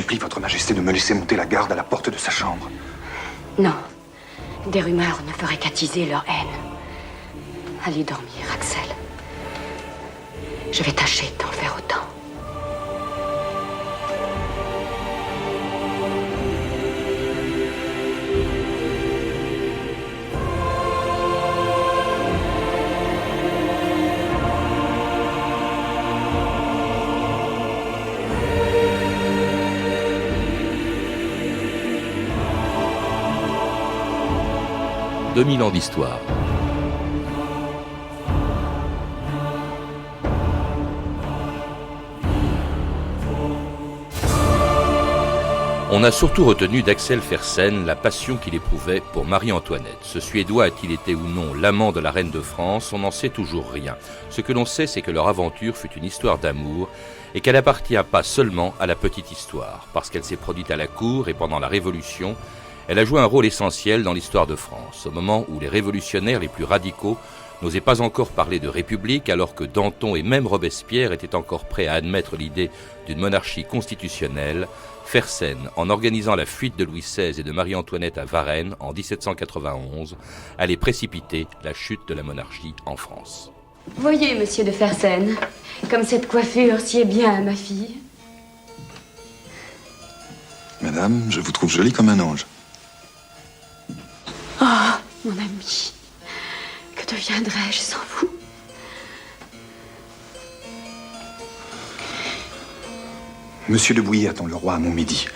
supplie votre majesté de me laisser monter la garde à la porte de sa chambre. Non. Des rumeurs ne feraient qu'attiser leur haine. Allez dormir, Axel. Je vais tâcher de t'en faire autant. « 2000 ans d'histoire ». On a surtout retenu d'Axel Fersen la passion qu'il éprouvait pour Marie-Antoinette. Ce Suédois a-t-il été ou non l'amant de la reine de France? On n'en sait toujours rien. Ce que l'on sait, c'est que leur aventure fut une histoire d'amour et qu'elle n'appartient pas seulement à la petite histoire. Parce qu'elle s'est produite à la cour et pendant la Révolution, elle a joué un rôle essentiel dans l'histoire de France, au moment où les révolutionnaires les plus radicaux n'osaient pas encore parler de république, alors que Danton et même Robespierre étaient encore prêts à admettre l'idée d'une monarchie constitutionnelle. Fersen, en organisant la fuite de Louis XVI et de Marie-Antoinette à Varennes en 1791, allait précipiter la chute de la monarchie en France. Voyez, monsieur de Fersen, comme cette coiffure sied bien à ma fille. Madame, je vous trouve jolie comme un ange. Oh, mon ami, que deviendrais-je sans vous? Monsieur de Bouillé attend le roi à Montmédy.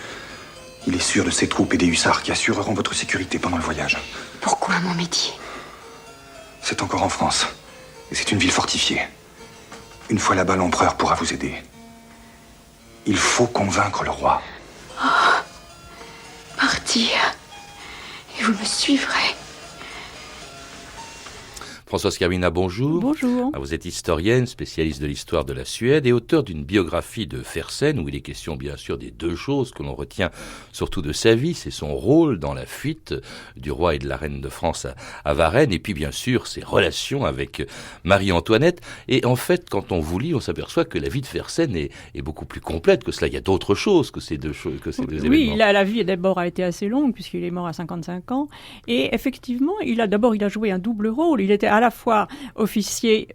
Il est sûr de ses troupes et des hussards qui assureront votre sécurité pendant le voyage. Pourquoi Montmédy? C'est encore en France. Et c'est une ville fortifiée. Une fois là-bas, l'empereur pourra vous aider. Il faut convaincre le roi. Oh, partir. Et vous me suivrez. Françoise Carmina, bonjour. Bonjour. Vous êtes historienne, spécialiste de l'histoire de la Suède et auteur d'une biographie de Fersen où il est question bien sûr des deux choses que l'on retient surtout de sa vie, c'est son rôle dans la fuite du roi et de la reine de France à Varennes et puis bien sûr ses relations avec Marie-Antoinette. Et en fait, quand on vous lit, on s'aperçoit que la vie de Fersen est beaucoup plus complète que cela. Il y a d'autres choses que ces deux choses, que ces deux événements. Oui, la vie d'abord a été assez longue puisqu'il est mort à 55 ans. Et effectivement, il a joué un double rôle. Il était à la fois officier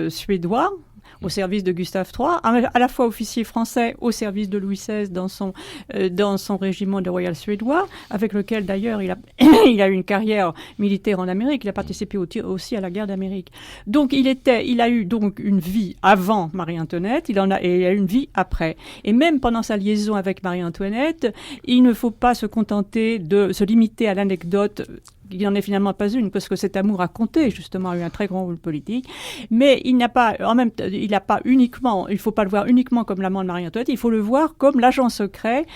suédois au service de Gustave III, à la fois officier français au service de Louis XVI dans son régiment de royal suédois, avec lequel d'ailleurs il a eu une carrière militaire en Amérique. Il a participé aussi à la guerre d'Amérique. Donc il a eu donc une vie avant Marie-Antoinette, et il a eu une vie après. Et même pendant sa liaison avec Marie-Antoinette, il ne faut pas se contenter de se limiter à l'anecdote. Il n'en est finalement pas une, parce que cet amour a compté, justement, a eu un très grand rôle politique. Mais il n'a pas uniquement, il ne faut pas le voir uniquement comme l'amant de Marie-Antoinette, il faut le voir comme l'agent secret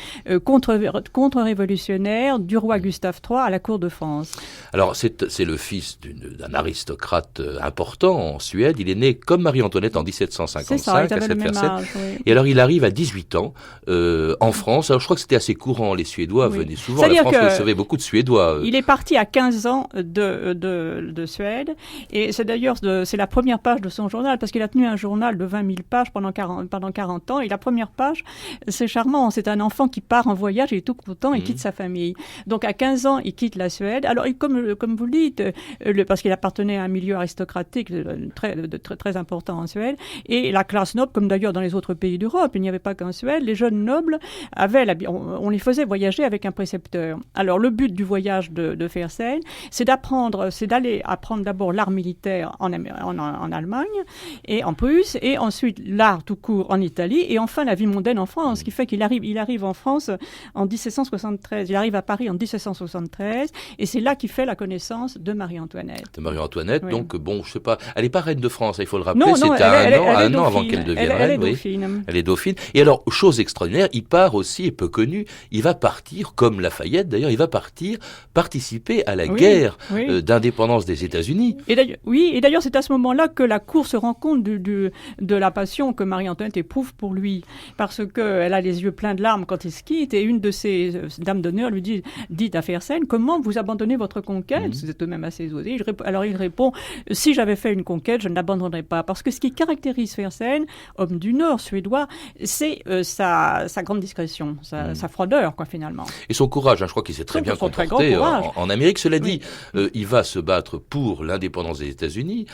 contre-révolutionnaire du roi Gustave III à la cour de France. Alors, c'est le fils d'un aristocrate important en Suède. Il est né comme Marie-Antoinette en 1755. C'est ça, il avait le même âge, oui. Et alors, il arrive à 18 ans en France. Alors, je crois que c'était assez courant. Les Suédois venaient souvent. La France recevait beaucoup de Suédois. Il est parti à 15 ans de Suède, et c'est d'ailleurs c'est la première page de son journal, parce qu'il a tenu un journal de 20 000 pages pendant 40 ans, et la première page, c'est charmant, c'est un enfant qui part en voyage, il est tout content, il quitte sa famille. Donc à 15 ans, il quitte la Suède. Alors comme vous le dites, parce qu'il appartenait à un milieu aristocratique très important en Suède, et la classe noble, comme d'ailleurs dans les autres pays d'Europe, il n'y avait pas qu'en Suède, les jeunes nobles on les faisait voyager avec un précepteur. Alors le but du voyage de Fersen, c'est d'aller apprendre d'abord l'art militaire en Allemagne et en Prusse, et ensuite l'art tout court en Italie, et enfin la vie mondaine en France, ce qui fait qu'il arrive en France en 1773. Il arrive à Paris en 1773, et c'est là qu'il fait la connaissance de Marie-Antoinette. De Marie-Antoinette, oui. Donc bon, je sais pas, elle n'est pas reine de France, il faut le rappeler, non, c'était un an avant qu'elle devienne reine. Elle est dauphine. Elle est dauphine. Et alors, chose extraordinaire, il part aussi, et peu connu, il va partir, comme Lafayette d'ailleurs, il va participer à la la guerre oui. d'indépendance des États-Unis. Et d'ailleurs, c'est à ce moment-là que la cour se rend compte de la passion que Marie-Antoinette éprouve pour lui, parce qu'elle a les yeux pleins de larmes quand il se quitte, et une de ses dames d'honneur lui dit à Fersen, comment vous abandonnez votre conquête? C'est tout de même assez osé. Alors il répond, si j'avais fait une conquête, je ne l'abandonnerais pas, parce que ce qui caractérise Fersen, homme du Nord suédois, c'est sa grande discrétion, sa froideur, quoi, finalement. Et son courage, je crois qu'il s'est très bien comporté en Amérique. Cela dit, il va se battre pour l'indépendance des États-Unis,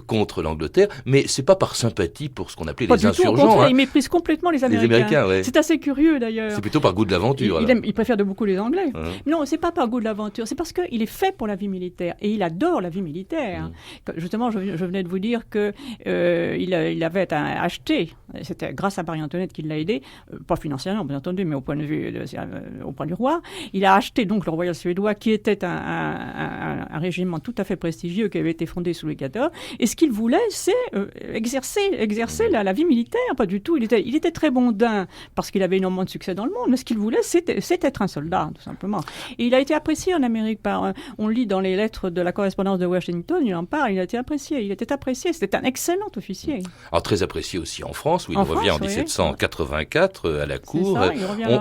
contre l'Angleterre, mais c'est pas par sympathie pour ce qu'on appelait les insurgents. Il méprise complètement les Américains. C'est assez curieux, d'ailleurs. C'est plutôt par goût de l'aventure. Il préfère de beaucoup les Anglais. Non, c'est pas par goût de l'aventure, c'est parce qu'il est fait pour la vie militaire, et il adore la vie militaire. Justement, je venais de vous dire que il avait acheté, c'était grâce à Marie-Antoinette qu'il l'a aidé, pas financièrement bien entendu, mais au point du roi. Il a acheté donc le Royal suédois, qui était un régiment tout à fait prestigieux qui avait été fondé sous Louis XIV, et ce qu'il voulait, c'est exercer la vie militaire. Pas du tout. Il était très mondain parce qu'il avait énormément de succès dans le monde, mais ce qu'il voulait, c'est être un soldat, tout simplement. Et il a été apprécié en Amérique on lit dans les lettres de la correspondance de Washington, il en parle, il était apprécié, c'était un excellent officier. Alors très apprécié aussi en France, où il revient en 1784 à la cour.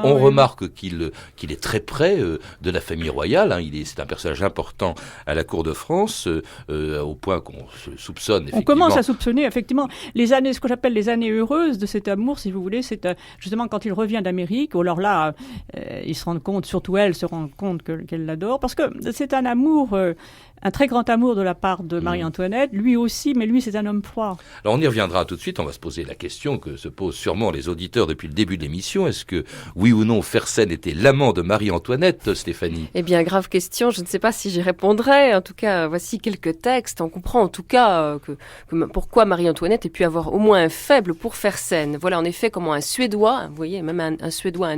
On remarque qu'il est très près de la famille royale, c'est un personnage important à la cour de France, au point qu'on se soupçonne effectivement. On commence à soupçonner effectivement ce que j'appelle les années heureuses de cet amour, si vous voulez, c'est justement quand il revient d'Amérique, alors là, il se rend compte, surtout elle se rend compte qu'elle l'adore, parce que c'est un amour, un très grand amour de la part de Marie-Antoinette, lui aussi, mais lui c'est un homme froid. Alors on y reviendra tout de suite, on va se poser la question que se posent sûrement les auditeurs depuis le début de l'émission, est-ce que oui ou non Fersen était l'amant de Marie-Antoinette, Stéphanie? Eh bien, grave question, je ne sais pas si j'y répondrai, en tout cas voici quelques textes, on comprend en tout cas pourquoi Marie-Antoinette ait pu avoir au moins un faible pour Fersen. Voilà en effet comment un Suédois, vous voyez, même un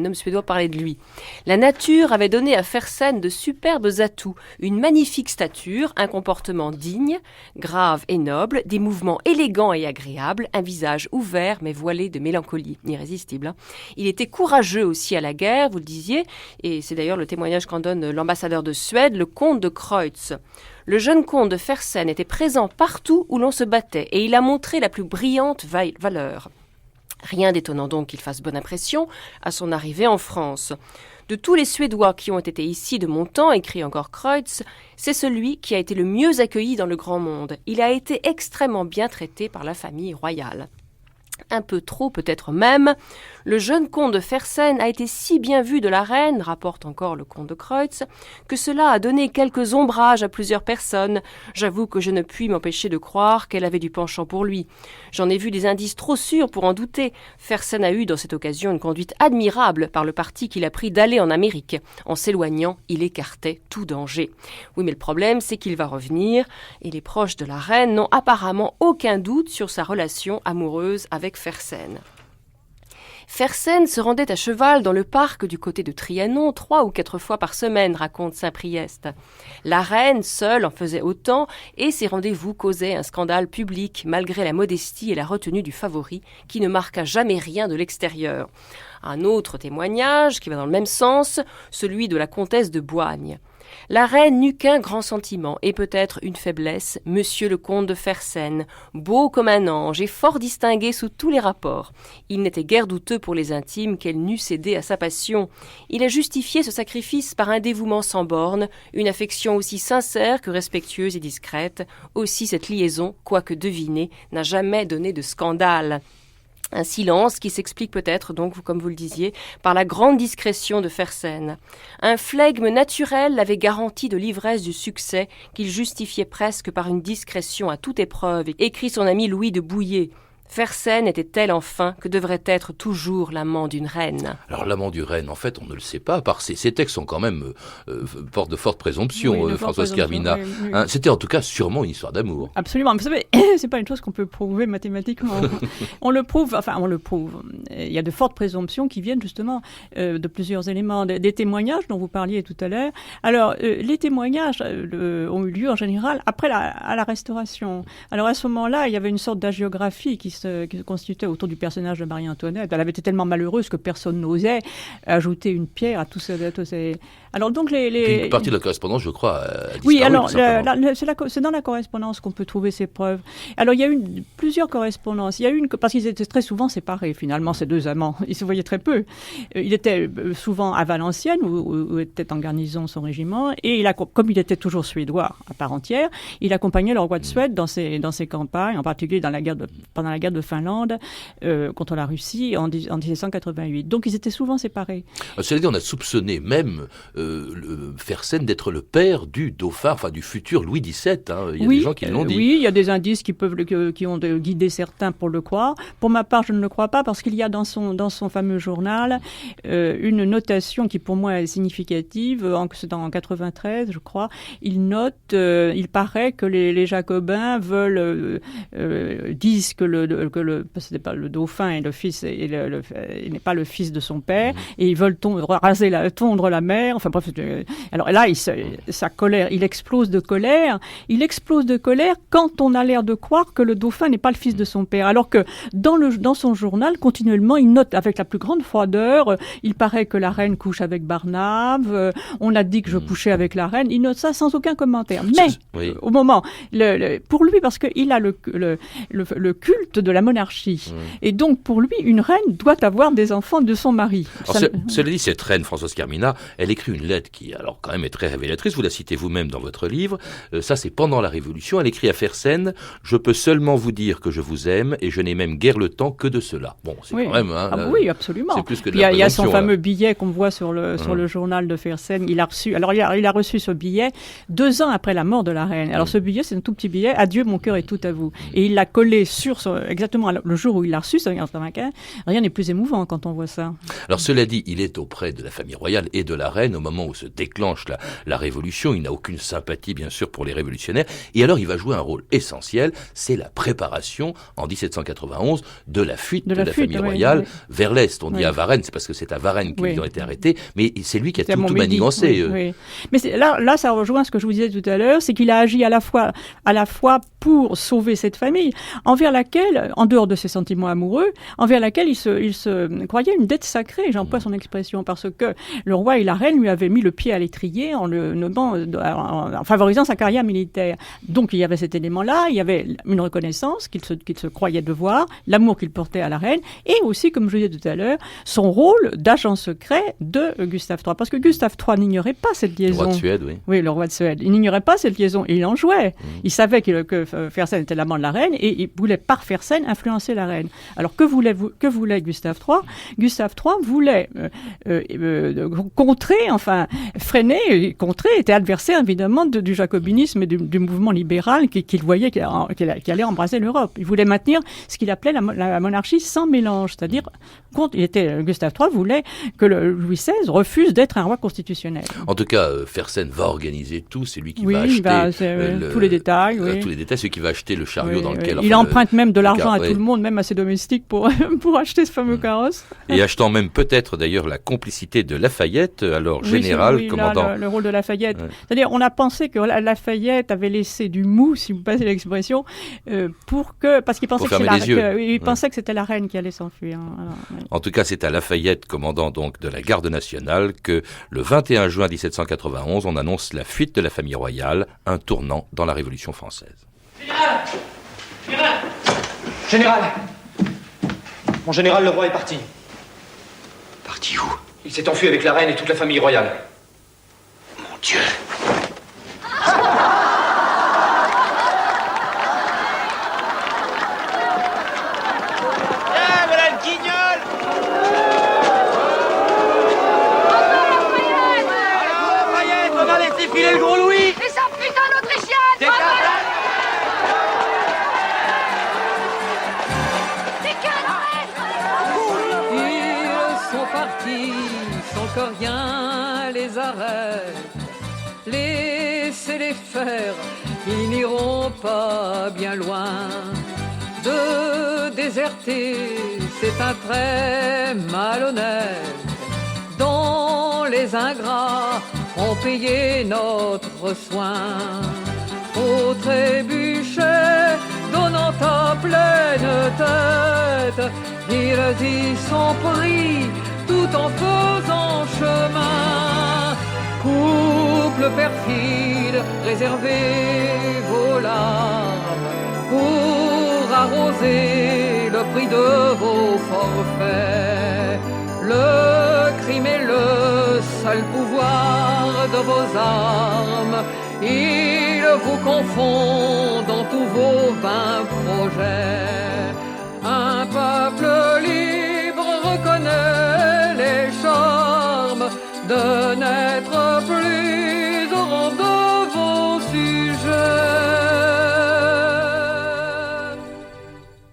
homme suédois parlait de lui. La nature avait donné à Fersen de superbes atouts, une magnifique stature, un comportement digne, grave et noble, des mouvements élégants et agréables, un visage ouvert mais voilé de mélancolie, irrésistible. Il était courageux aussi à la guerre, vous le disiez, et c'est d'ailleurs le témoignage qu'en donne l'ambassadeur de Suède, le comte de Kreutz. Le jeune comte de Fersen était présent partout où l'on se battait, et il a montré la plus brillante valeur. Rien d'étonnant donc qu'il fasse bonne impression à son arrivée en France. De tous les Suédois qui ont été ici de mon temps, écrit encore Kreutz, c'est celui qui a été le mieux accueilli dans le grand monde. Il a été extrêmement bien traité par la famille royale. Un peu trop peut-être même, le jeune comte de Fersen a été si bien vu de la reine, rapporte encore le comte de Kreutz, que cela a donné quelques ombrages à plusieurs personnes. J'avoue que je ne puis m'empêcher de croire qu'elle avait du penchant pour lui. J'en ai vu des indices trop sûrs pour en douter. Fersen a eu dans cette occasion une conduite admirable par le parti qu'il a pris d'aller en Amérique. En s'éloignant, il écartait tout danger. Oui, mais le problème, c'est qu'il va revenir, et les proches de la reine n'ont apparemment aucun doute sur sa relation amoureuse avec Fersen. Fersen se rendait à cheval dans le parc du côté de Trianon 3 ou 4 fois par semaine, raconte Saint-Priest. La reine seule en faisait autant et ses rendez-vous causaient un scandale public malgré la modestie et la retenue du favori qui ne marqua jamais rien de l'extérieur. Un autre témoignage qui va dans le même sens, celui de la comtesse de Boigne. La reine n'eut qu'un grand sentiment, et peut-être une faiblesse, monsieur le comte de Fersen, beau comme un ange et fort distingué sous tous les rapports. Il n'était guère douteux pour les intimes qu'elle n'eût cédé à sa passion. Il a justifié ce sacrifice par un dévouement sans bornes, une affection aussi sincère que respectueuse et discrète. Aussi cette liaison, quoique devinée, n'a jamais donné de scandale. Un silence qui s'explique peut-être, donc, comme vous le disiez, par la grande discrétion de Fersen. Un flegme naturel l'avait garanti de l'ivresse du succès qu'il justifiait presque par une discrétion à toute épreuve, écrit son ami Louis de Bouillé. Fersen était tel enfin que devrait être toujours l'amant d'une reine. Alors l'amant d'une reine, en fait, on ne le sait pas, parce que ces textes sont quand même portent de fortes présomptions, Françoise Kervina. Oui. C'était en tout cas sûrement une histoire d'amour. Absolument, mais vous savez, c'est pas une chose qu'on peut prouver mathématiquement. On le prouve. Il y a de fortes présomptions qui viennent justement de plusieurs éléments, des témoignages dont vous parliez tout à l'heure. Alors, les témoignages ont eu lieu en général après à la Restauration. Alors à ce moment-là, il y avait une sorte d'hagiographie qui qui se constituait autour du personnage de Marie-Antoinette. Elle avait été tellement malheureuse que personne n'osait ajouter une pierre à tous ces... Alors donc Une partie de la correspondance, je crois, a disparu. Oui, alors c'est c'est dans la correspondance qu'on peut trouver ces preuves. Alors il y a eu plusieurs correspondances. Il y a une parce qu'ils étaient très souvent séparés finalement, ces deux amants. Ils se voyaient très peu. Il était souvent à Valenciennes où était en garnison son régiment, et comme il était toujours suédois à part entière, il accompagnait le roi de Suède dans ses campagnes, en particulier pendant la guerre de Finlande contre la Russie en 1788. Donc ils étaient souvent séparés. Cela dit, on a soupçonné même Fersen d'être le père du dauphin, enfin du futur Louis XVII. Hein. Il y a des gens qui l'ont dit. Oui, il y a des indices qui ont guidé certains pour le croire. Pour ma part, je ne le crois pas parce qu'il y a dans son fameux journal une notation qui pour moi est significative. C'est en 93, je crois. Il note, il paraît que les Jacobins disent que c'était pas le dauphin et le fils, il n'est pas le fils de son père, et ils veulent tondre la mer. Enfin bref, alors là, sa colère, il explose de colère. Il explose de colère quand on a l'air de croire que le dauphin n'est pas le fils de son père. Alors que dans son journal, continuellement, il note avec la plus grande froideur, il paraît que la reine couche avec Barnave, on a dit que je couchais avec la reine. Il note ça sans aucun commentaire. Mais au moment, pour lui, parce qu'il a le culte de la monarchie, et donc pour lui, une reine doit avoir des enfants de son mari. Cela dit, cette reine, Françoise Carmina, elle écrit une lettre qui, alors quand même, est très révélatrice. Vous la citez vous-même dans votre livre. Ça, c'est pendant la Révolution. Elle écrit à Fersen: « Je peux seulement vous dire que je vous aime, et je n'ai même guère le temps que de cela. » Bon, c'est quand même... Hein, oui, absolument. C'est plus que de il y a son fameux là. billet qu'on voit sur le journal de Fersen. Il a reçu ce billet 2 ans après la mort de la reine. Alors ce billet, c'est un tout petit billet. « Adieu, mon cœur est tout à vous. » Et il l'a collé exactement le jour où il l'a reçu, c'est en 1995. Rien n'est plus émouvant quand on voit ça. Alors cela dit, il est auprès de la famille royale et de la reine au moment où se déclenche la Révolution. Il n'a aucune sympathie, bien sûr, pour les révolutionnaires. Et alors, il va jouer un rôle essentiel. C'est la préparation, en 1791, de la fuite de la famille royale vers l'Est. On dit à Varennes, c'est parce que c'est à Varennes qu'ils ont été arrêtés. Mais c'est lui qui a tout manigancé. Mais là, ça rejoint ce que je vous disais tout à l'heure, c'est qu'il a agi à la fois pour sauver cette famille, envers laquelle, en dehors de ses sentiments amoureux, envers laquelle il se croyait une dette sacrée, j'emploie son expression, parce que le roi et la reine lui avaient mis le pied à l'étrier en le nommant, en favorisant sa carrière militaire. Donc il y avait cet élément-là, il y avait une reconnaissance qu'il se croyait devoir, l'amour qu'il portait à la reine, et aussi, comme je disais tout à l'heure, son rôle d'agent secret de Gustave III. Parce que Gustave III n'ignorait pas cette liaison. Le roi de Suède, oui. Oui, le roi de Suède. Il n'ignorait pas cette liaison, et il en jouait. Il savait que Fersen était l'amant de la reine, et il voulait par Fersen influencer la reine. Alors que voulait Gustave III ? Gustave III voulait était adversaire évidemment du jacobinisme et du mouvement libéral qu'il voyait qui allait embraser l'Europe. Il voulait maintenir ce qu'il appelait la monarchie sans mélange, c'est-à-dire Gustave III voulait que Louis XVI refuse d'être un roi constitutionnel. En tout cas, Fersen va organiser tout, c'est lui qui va acheter tous les détails. Tous les détails, c'est lui qui va acheter le chariot dans lequel... Il emprunte même de l'argent à tout le monde, même à ses domestiques pour acheter ce fameux carrosse. Et achetant même peut-être d'ailleurs la complicité de Lafayette, alors général, commandant... le rôle de Lafayette. Ouais. C'est-à-dire, on a pensé que Lafayette avait laissé du mou, si vous passez l'expression, parce qu'il pensait pensait que c'était la reine qui allait s'enfuir. En tout cas, c'est à Lafayette, commandant donc de la Garde nationale, que le 21 juin 1791, on annonce la fuite de la famille royale, un tournant dans la Révolution française. Général! Mon général, le roi est parti. Parti où? Il s'est enfui avec la reine et toute la famille royale. Mon Dieu! Voilà le guignol! Alors, Lafayette, on a laissé filer le gros Louis! Et sa putain d'Autrichienne! C'est Ils sont partis sans que rien les arrête. Laissez-les faire, ils n'iront pas bien loin. De déserter, c'est un trait malhonnête dont les ingrats ont payé notre soin. Au trébuchet, donne dans ta pleine tête, ils y sont pris tout en faisant chemin. Couple perfide, réservez vos larmes pour arroser le prix de vos forfaits. Le crime est le seul pouvoir de vos armes. Il vous confond dans tous vos vains projets. Un peuple libre reconnaît les charmes de n'être plus au rang de vos sujets.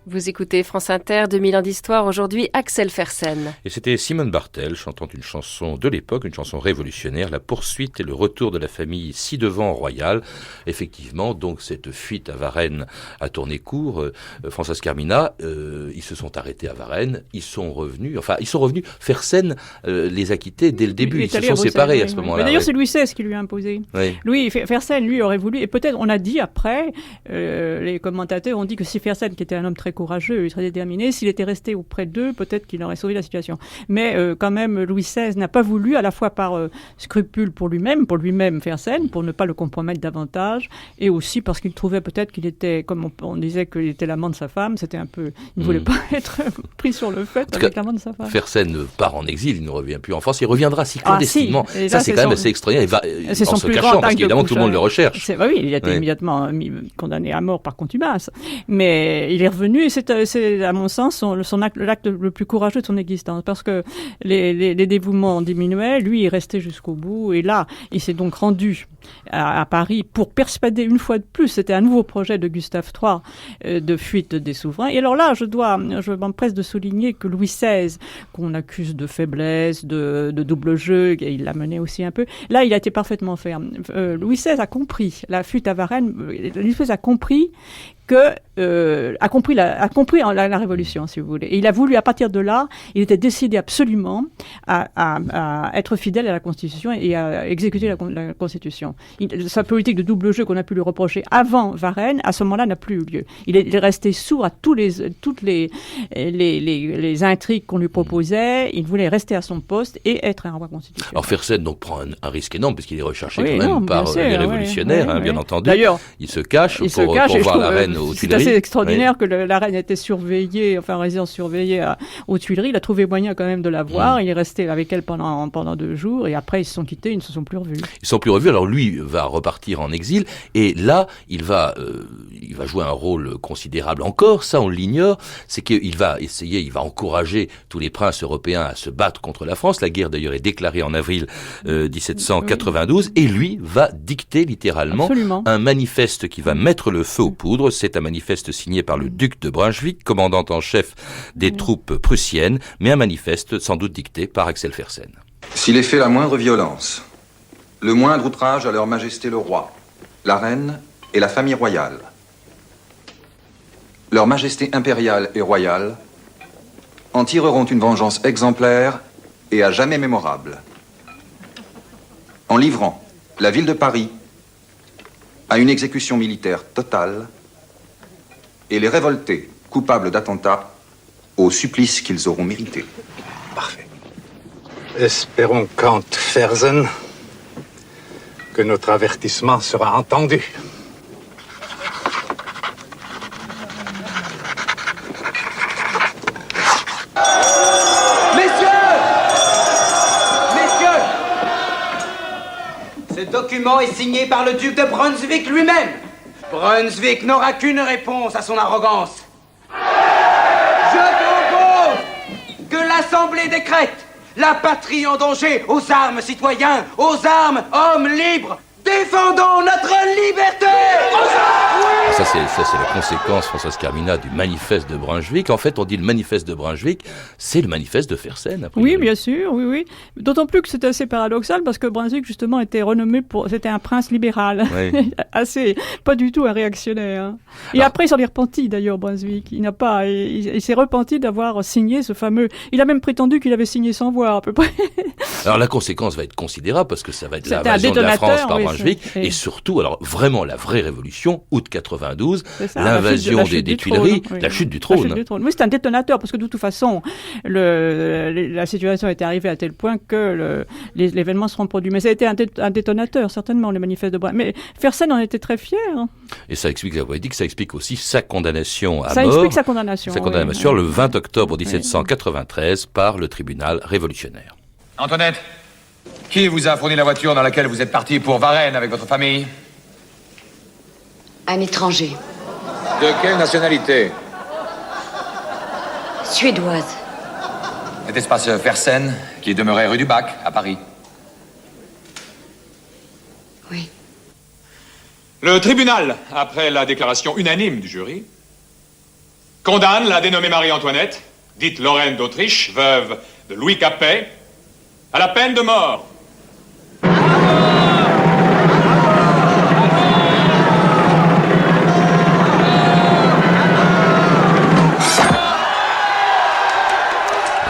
Vous écoutez France Inter, 2000 ans d'histoire, aujourd'hui Axel Fersen. Et c'était Simone Bartel chantant une chanson de l'époque, une chanson révolutionnaire, la poursuite et le retour de la famille ci-devant royale. Effectivement, donc cette fuite à Varennes a tourné court. Françoise Carmina, ils se sont arrêtés à Varennes, ils sont revenus. Fersen les a quittés dès le début, ils se sont séparés à ce moment-là. Mais d'ailleurs, c'est Louis XVI qui lui a imposé. Oui. Louis Fersen, lui, aurait voulu, et peut-être on a dit après, les commentateurs ont dit que si Fersen, qui était un homme très courageux et très déterminé, s'il était resté auprès d'eux, peut-être qu'il aurait sauvé la situation. Mais quand même, Louis XVI n'a pas voulu, à la fois par scrupule pour lui-même Fersen, pour ne pas le compromettre davantage, et aussi parce qu'il trouvait peut-être qu'il était, comme on disait qu'il était l'amant de sa femme, c'était un peu, il ne voulait pas être pris sur le fait avec l'amant de sa femme. Fersen part en exil, il ne revient plus en France, il reviendra si clandestinement. Si. Ça, c'est quand même assez extraordinaire. Il va en se cachant, parce qu'évidemment tout le monde le recherche. Oui, il a été immédiatement condamné à mort par contumace. Mais il est revenu, et c'est à mon sens, l'acte le plus courageux de son existence, parce que les dévouements diminuaient, lui, il restait jusqu'au bout, et là, il s'est donc rendu à Paris pour persuader une fois de plus, c'était un nouveau projet de Gustave III, de fuite des souverains. Et alors là, je m'empresse de souligner que Louis XVI, qu'on accuse de faiblesse, de double jeu, et il l'a mené aussi un peu, là, il a été parfaitement ferme. Louis XVI a compris, la fuite à Varennes, Louis XVI a compris a compris la révolution, si vous voulez. Et il a voulu, à partir de là, il était décidé absolument à être fidèle à la Constitution et à exécuter la Constitution. Sa politique de double jeu qu'on a pu lui reprocher avant Varennes, à ce moment-là, n'a plus eu lieu. Il est resté sourd à toutes les intrigues qu'on lui proposait. Il voulait rester à son poste et être un roi constitutionnel. Alors Fersen donc prend un risque énorme, parce qu'il est recherché par les révolutionnaires, bien entendu. D'ailleurs, il se cache pour voir la reine aux Tuileries. C'est assez extraordinaire que la reine était surveillée, en résidence surveillée aux Tuileries. Il a trouvé moyen quand même de la voir. Il est resté avec elle pendant 2 jours, et après ils se sont quittés, ils ne se sont plus revus. Ils ne sont plus revus. Alors lui va repartir en exil, et là il va jouer un rôle considérable encore. Ça on l'ignore. C'est qu'il va il va encourager tous les princes européens à se battre contre la France. La guerre d'ailleurs est déclarée en avril 1792, et lui va dicter littéralement un manifeste qui va mettre le feu aux poudres. C'est un manifeste signé par le duc de Brunswick, commandant en chef des troupes prussiennes, mais un manifeste sans doute dicté par Axel Fersen. S'il est fait la moindre violence, le moindre outrage à leur majesté le roi, la reine et la famille royale, leur majesté impériale et royale en tireront une vengeance exemplaire et à jamais mémorable, en livrant la ville de Paris à une exécution militaire totale et les révoltés coupables d'attentats au supplice qu'ils auront mérité. Parfait. Espérons, Count Fersen, que notre avertissement sera entendu. Ce document est signé par le duc de Brunswick lui-même. Brunswick n'aura qu'une réponse à son arrogance. Je propose que l'Assemblée décrète la patrie en danger, aux armes citoyens, aux armes hommes libres. Défendons notre liberté! Ça, c'est la conséquence, Françoise Carmina, du manifeste de Brunswick. En fait, on dit le manifeste de Brunswick, c'est le manifeste de Fersen. Oui, bien sûr, oui. D'autant plus que c'est assez paradoxal, parce que Brunswick, justement, était renommé c'était un prince libéral. Oui. Pas du tout un réactionnaire. Et après, il s'en est repenti, d'ailleurs, Brunswick. Il s'est repenti d'avoir signé ce fameux... Il a même prétendu qu'il avait signé sans voir, à peu près. Alors, la conséquence va être considérable, parce que ça va être l'invasion de la France par Brunswick. Et surtout, alors, vraiment, la vraie révolution, août 92, 1892, l'invasion des Tuileries, la chute du trône. Oui, c'est un détonateur, parce que de toute façon, la situation était arrivée à tel point que l'événement se reproduit. Mais ça a été un détonateur, certainement, le manifeste de Brême. Mais Fersen en était très fier. Et ça explique, vous avez dit que ça explique aussi sa condamnation à mort. Ça explique sa condamnation. Le 20 octobre 1793 par le tribunal révolutionnaire. Antoinette, qui vous a fourni la voiture dans laquelle vous êtes parti pour Varennes avec votre famille? Un étranger. De quelle nationalité? Suédoise. N'était-ce pas ce Fersen qui demeurait rue du Bac, à Paris? Oui. Le tribunal, après la déclaration unanime du jury, condamne la dénommée Marie-Antoinette, dite Lorraine d'Autriche, veuve de Louis Capet, à la peine de mort.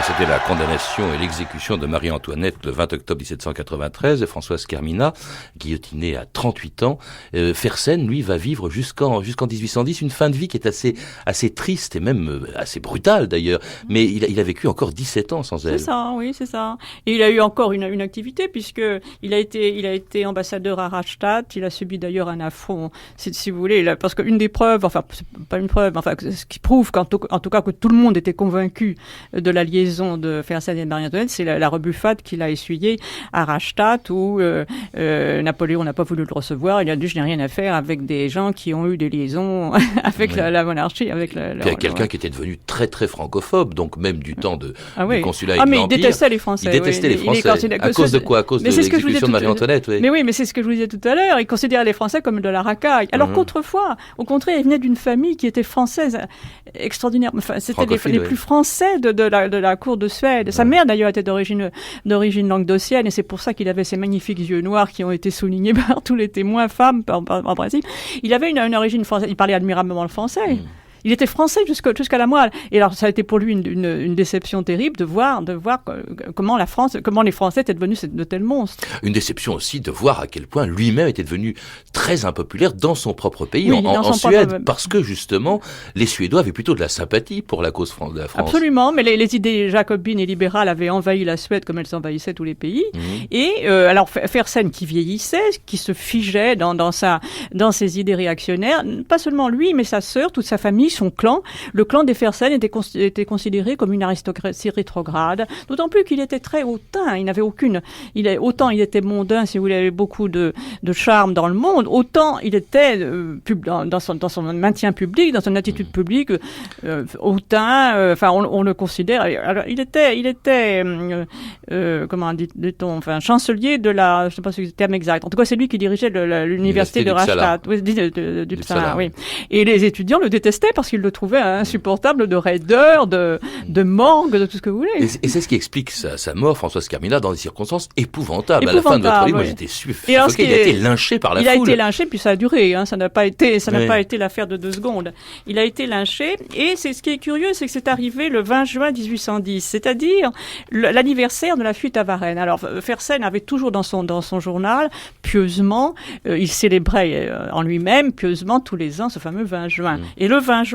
C'était la condamnation et l'exécution de Marie-Antoinette le 20 octobre 1793, et Françoise Carminat, guillotinée à 38 ans. Fersen, lui, va vivre jusqu'en 1810 une fin de vie qui est assez triste et même assez brutale d'ailleurs. Mais il a vécu encore 17 ans sans elle. C'est ça, oui, c'est ça. Et il a eu encore une activité, puisque il a été ambassadeur à Rastatt. Il a subi d'ailleurs un affront, si vous voulez, parce qu'une des preuves, enfin, c'est pas une preuve, enfin, ce qui prouve en tout cas que tout le monde était convaincu de la liaison de Fersen et de Marie-Antoinette, c'est la rebuffade qu'il a essuyée à Rastatt, où Napoléon n'a pas voulu le recevoir. Il a dit: je n'ai rien à faire avec des gens qui ont eu des liaisons avec la monarchie, avec il y a quelqu'un qui était devenu très très francophobe, donc même du temps du consulat et de l'Empire. Mais il détestait les Français. Il détestait les Français. À cause de quoi? À cause de l'exécution de Marie-Antoinette. Mais oui, mais c'est ce que je vous disais tout à l'heure. Il considérait les Français comme de la racaille. Alors qu'autrefois, au contraire, il venait d'une famille qui était française extraordinaire. Enfin, c'était les plus français de la cour de Suède. Sa mère, d'ailleurs, était d'origine languedocienne, et c'est pour ça qu'il avait ces magnifiques yeux noirs qui ont été soulignés par tous les témoins femmes, en principe. Il avait une origine française. Il parlait admirablement le français. Il était français jusqu'à la moelle. Et alors, ça a été pour lui une déception terrible de voir comment les Français étaient devenus de tels monstres. Une déception aussi de voir à quel point lui-même était devenu très impopulaire dans son propre pays, en Suède, parce que justement, les Suédois avaient plutôt de la sympathie pour la cause de la France. Absolument, mais les idées jacobines et libérales avaient envahi la Suède comme elles envahissaient tous les pays. Et alors, Fersen, qui vieillissait, qui se figeait dans ses idées réactionnaires, pas seulement lui, mais sa sœur, toute sa famille, son clan, le clan des Fersen était considéré comme une aristocratie rétrograde, d'autant plus qu'il était très hautain, il n'avait autant il était mondain, si vous voulez, il avait beaucoup de charme dans le monde, autant il était dans son maintien public, dans son attitude publique, hautain, enfin on le considère, alors il était comment dit-on, enfin chancelier de je ne sais pas si c'est le terme exact, en tout cas c'est lui qui dirigeait l'université de Rastatt, d'Uppsala, oui. Et les étudiants le détestaient parce qu'ils le trouvaient insupportable de raideur, de morgue, de tout ce que vous voulez. Et c'est ce qui explique sa mort, Françoise Carminat, dans des circonstances épouvantables. À la fin de votre livre, moi j'étais suffoqué. Il a été lynché par la foule. Il a été lynché, puis ça a duré. Ça n'a pas été l'affaire de 2 secondes. Il a été lynché, et c'est ce qui est curieux, c'est que c'est arrivé le 20 juin 1810, c'est-à-dire l'anniversaire de la fuite à Varennes. Alors Fersen avait toujours dans son journal, pieusement, il célébrait en lui-même, pieusement, tous les ans, ce fameux 20 juin. Et le 20 juin,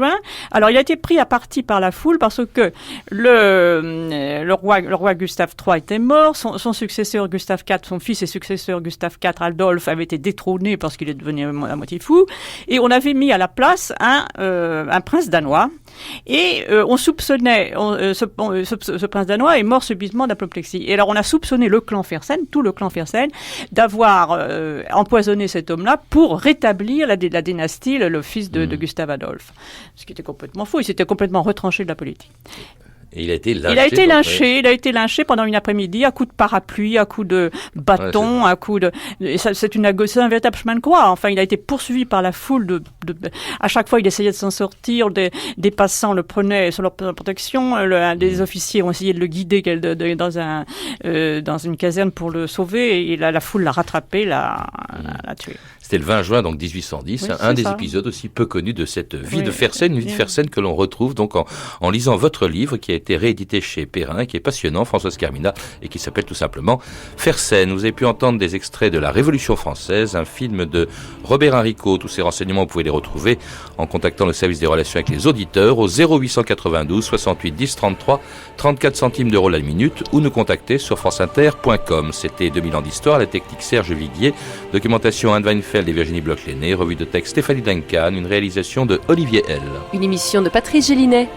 alors il a été pris à partie par la foule parce que le roi Gustave III était mort, son successeur Gustave IV, son fils et successeur Gustave IV, Adolphe, avait été détrôné parce qu'il est devenu à moitié fou, et on avait mis à la place un prince danois, et on soupçonnait, ce prince danois est mort subitement d'apoplexie. Et alors on a soupçonné le clan Fersen, tout le clan Fersen, d'avoir empoisonné cet homme-là pour rétablir la dynastie, le fils de Gustave Adolphe. Ce qui était complètement faux, il s'était complètement retranché de la politique. Et il a été lynché pendant une après-midi à coups de parapluie, à coups de bâton, à coups de... C'est un véritable chemin de croix. Enfin, il a été poursuivi par la foule à chaque fois, il essayait de s'en sortir. Des passants le prenaient sur leur protection. Des officiers ont essayé de le guider dans une caserne pour le sauver. Et la foule l'a rattrapé, l'a tué. C'était le 20 juin donc 1810, Oui, un des ça. épisodes aussi peu connus de cette vie Oui. de Fersen, une vie de Fersen que l'on retrouve donc en lisant votre livre qui a été réédité chez Perrin, qui est passionnant, Françoise Carmina, et qui s'appelle tout simplement Fersen. Vous avez pu entendre des extraits de La Révolution française, un film de Robert Enrico. Tous ces renseignements, vous pouvez les retrouver en contactant le service des relations avec les auditeurs au 0892 68 10 33, 34 centimes d'euros la minute, ou nous contacter sur franceinter.com. C'était 2000 ans d'histoire, à la technique Serge Viguier, documentation Anne Weinfeld et Virginie Bloch-Lenné, revue de texte Stéphanie Duncan, une réalisation de Olivier L. Une émission de Patrice Gélinet.